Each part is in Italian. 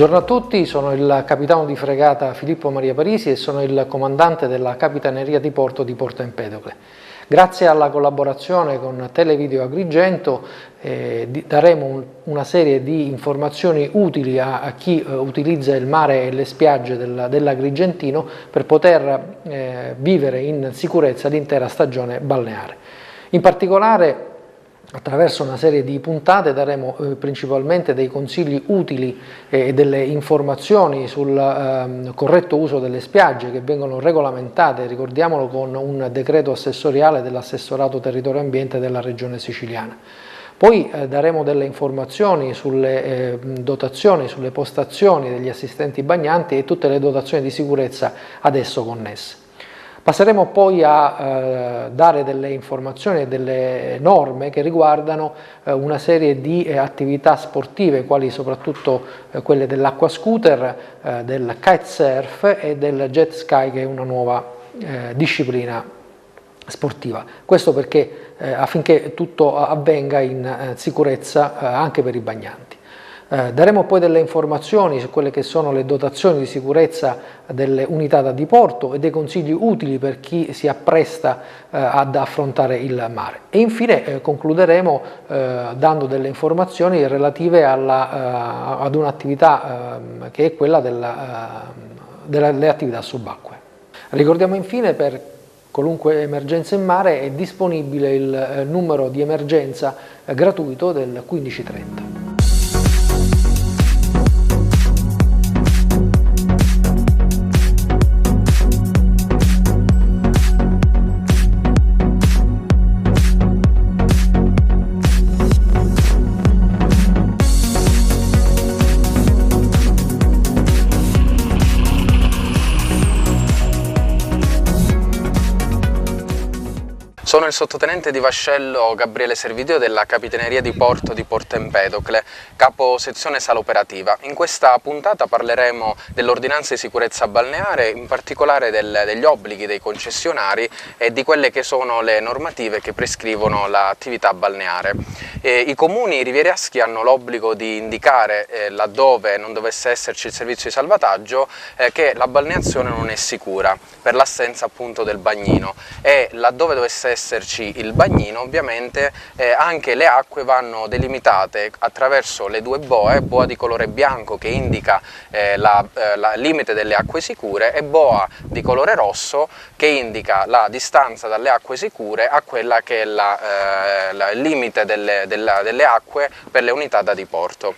Buongiorno a tutti, sono il capitano di fregata Filippo Maria Parisi e sono il comandante della Capitaneria di Porto di Porto Empedocle. Grazie alla collaborazione con Televideo Agrigento daremo una serie di informazioni utili a chi utilizza il mare e le spiagge dell'Agrigentino per poter vivere in sicurezza l'intera stagione balneare. In particolare, attraverso una serie di puntate daremo principalmente dei consigli utili e delle informazioni sul corretto uso delle spiagge che vengono regolamentate, ricordiamolo, con un decreto assessoriale dell'Assessorato Territorio e Ambiente della Regione Siciliana. Poi daremo delle informazioni sulle dotazioni, sulle postazioni degli assistenti bagnanti e tutte le dotazioni di sicurezza ad esso connesse. Passeremo poi a dare delle informazioni e delle norme che riguardano una serie di attività sportive, quali soprattutto quelle dell'acqua scooter, del kitesurf e del jet ski, che è una nuova disciplina sportiva. Questo perché affinché tutto avvenga in sicurezza anche per i bagnanti. Daremo poi delle informazioni su quelle che sono le dotazioni di sicurezza delle unità da diporto e dei consigli utili per chi si appresta ad affrontare il mare. E infine concluderemo dando delle informazioni relative ad un'attività che è quella delle attività subacquee. Ricordiamo infine, per qualunque emergenza in mare è disponibile il numero di emergenza gratuito del 1530. Sono il sottotenente di vascello Gabriele Servideo della Capitaneria di Porto di Porto Empedocle, capo sezione sala operativa. In questa puntata parleremo dell'ordinanza di sicurezza balneare, in particolare degli obblighi dei concessionari e di quelle che sono le normative che prescrivono l'attività balneare. I comuni rivieraschi hanno l'obbligo di indicare, laddove non dovesse esserci il servizio di salvataggio, che la balneazione non è sicura per l'assenza appunto del bagnino, e laddove dovesse esserci il bagnino ovviamente anche le acque vanno delimitate attraverso le due boa di colore bianco che indica il limite delle acque sicure e boa di colore rosso che indica la distanza dalle acque sicure a quella che è il limite delle acque per le unità da diporto.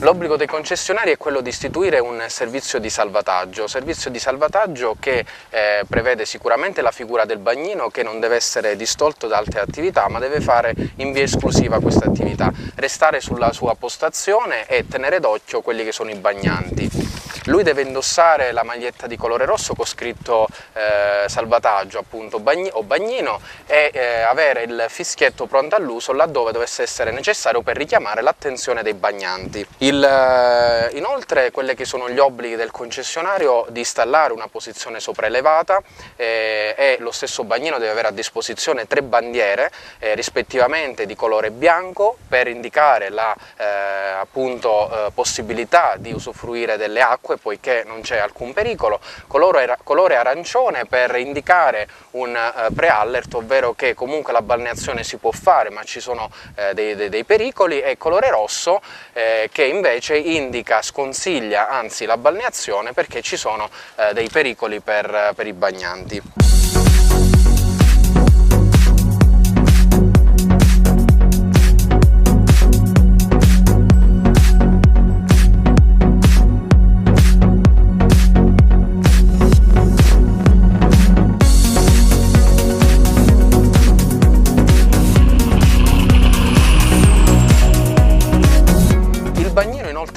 L'obbligo dei concessionari è quello di istituire un servizio di salvataggio che prevede sicuramente la figura del bagnino, che non deve essere distolto da altre attività, ma deve fare in via esclusiva questa attività, restare sulla sua postazione e tenere d'occhio quelli che sono i bagnanti. Lui deve indossare la maglietta di colore rosso con scritto salvataggio, appunto, o bagnino, e avere il fischietto pronto all'uso laddove dovesse essere necessario per richiamare l'attenzione dei bagnanti. Inoltre, quelli che sono gli obblighi del concessionario di installare una posizione sopraelevata, e lo stesso bagnino deve avere a disposizione 3 bandiere rispettivamente di colore bianco per indicare la possibilità di usufruire delle acque poiché non c'è alcun pericolo, colore arancione per indicare un pre-alert, ovvero che comunque la balneazione si può fare ma ci sono dei pericoli, e colore rosso che invece sconsiglia anzi la balneazione perché ci sono dei pericoli per i bagnanti.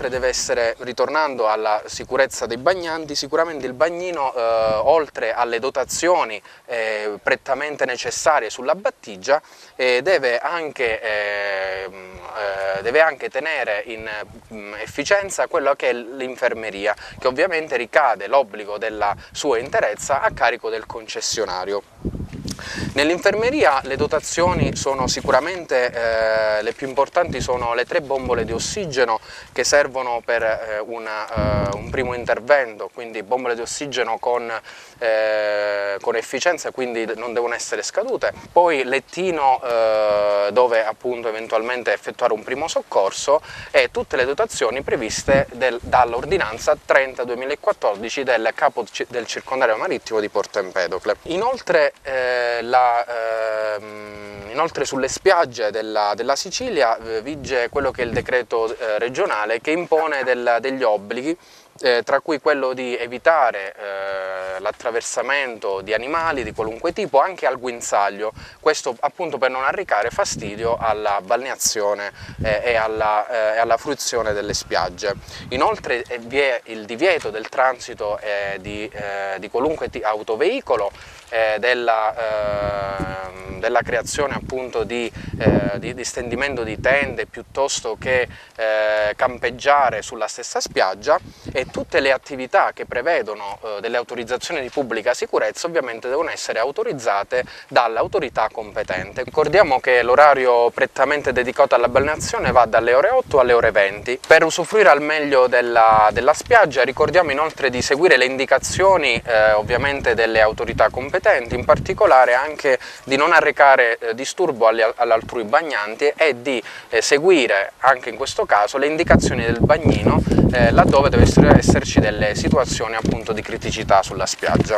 Inoltre deve essere, ritornando alla sicurezza dei bagnanti, sicuramente il bagnino, oltre alle dotazioni prettamente necessarie sulla battigia, deve anche tenere in efficienza quello che è l'infermeria, che ovviamente ricade l'obbligo della sua interezza a carico del concessionario. Nell'infermeria le dotazioni sono sicuramente le più importanti, sono le 3 bombole di ossigeno che servono per un primo intervento, quindi bombole di ossigeno con efficienza, quindi non devono essere scadute, poi lettino dove appunto eventualmente effettuare un primo soccorso e tutte le dotazioni previste dall'ordinanza 30/2014 del capo del circondario marittimo di Porto Empedocle. Inoltre sulle spiagge della Sicilia vige quello che è il decreto regionale che impone degli obblighi, tra cui quello di evitare l'attraversamento di animali di qualunque tipo anche al guinzaglio, questo appunto per non arrecare fastidio alla balneazione e alla fruizione delle spiagge. Inoltre vi è il divieto del transito di qualunque autoveicolo, della creazione appunto di stendimento di tende piuttosto che campeggiare sulla stessa spiaggia, e tutte le attività che prevedono delle autorizzazioni di pubblica sicurezza ovviamente devono essere autorizzate dall'autorità competente. Ricordiamo che l'orario prettamente dedicato alla balneazione va dalle ore 8 alle ore 20. Per usufruire al meglio della spiaggia ricordiamo inoltre di seguire le indicazioni ovviamente delle autorità competenti, in particolare anche di non arrecare disturbo all'altrui bagnanti e di seguire anche in questo caso le indicazioni del bagnino laddove deve esserci delle situazioni appunto di criticità sulla spiaggia.